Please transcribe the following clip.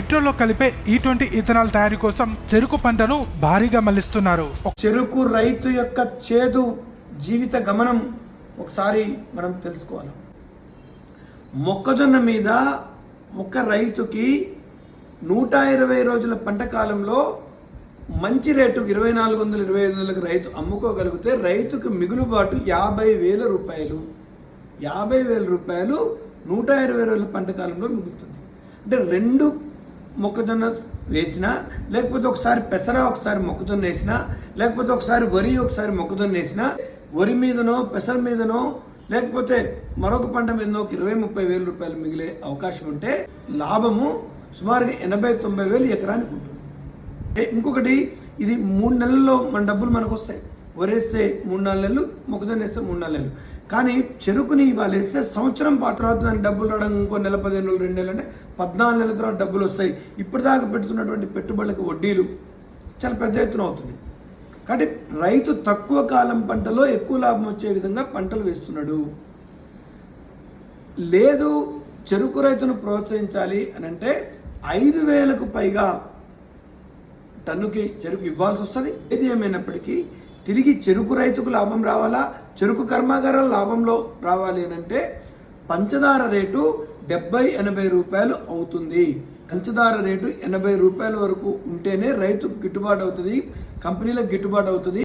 పెట్రోల్లో కలిపే E20 ethanol తయారీ కోసం చెరుకు పంటను భారీగా మళ్లిస్తున్నారు. చెరుకు రైతు యొక్క చేదు జీవిత గమనం ఒకసారి మనం తెలుసుకోవాలి. మొక్కజొన్న మీద ఒక రైతుకి 120 రోజుల పంట కాలంలో మంచి రేటు 2400-2500 రైతు అమ్ముకోగలిగితే రైతుకు మిగులుబాటు 50,000 రూపాయలు. 50,000 రూపాయలు 120 రోజుల పంట కాలంలో మిగులుతుంది. అంటే రెండు మొక్కజొన్న వేసినా, లేకపోతే ఒకసారి పెసర ఒకసారి మొక్కజొన్న వేసినా, లేకపోతే ఒకసారి వరి ఒకసారి మొక్కజొన్న వేసినా, వరి మీదనో పెసర మీదనో లేకపోతే మరొక పంట మీదనో 20-30 వేల రూపాయలు మిగిలే అవకాశం ఉంటే లాభము సుమారుగా 80-90 వేలు ఎకరానికి ఉంటుంది. ఇంకొకటి, ఇది 3 నెలల్లో మన డబ్బులు మనకు వస్తాయి. వరేస్తే 3-4 నెలలు, మొక్కజొన్న వేస్తే 3-4 నెలలు. కానీ చెరుకుని ఇవాళ వేస్తే సంవత్సరం పాటు తర్వాత దానికి డబ్బులు రావడం ఇంకో నెల 15 రోజులు 2 నెలలు అంటే 14 నెలల తర్వాత డబ్బులు వస్తాయి. ఇప్పటిదాకా పెడుతున్నటువంటి పెట్టుబడులకు వడ్డీలు చాలా పెద్ద ఎత్తున అవుతుంది. కాబట్టి రైతు తక్కువ కాలం పంటలో ఎక్కువ లాభం వచ్చే విధంగా పంటలు వేస్తున్నాడు. లేదు చెరుకు రైతును ప్రోత్సహించాలి అని అంటే 5,000కు పైగా టన్నుకి చెరుకు ఇవ్వాల్సి వస్తుంది. ఏది ఏమైనప్పటికీ తిరిగి చెరుకు రైతుకు లాభం రావాలా, చెరుకు కర్మాగారాల లాభంలో రావాలి అని అంటే పంచదార రేటు 70-80 రూపాయలు అవుతుంది. పంచదార రేటు 80 రూపాయల వరకు ఉంటేనే రైతుకు గిట్టుబాటు అవుతుంది, కంపెనీలకు గిట్టుబాటు అవుతుంది.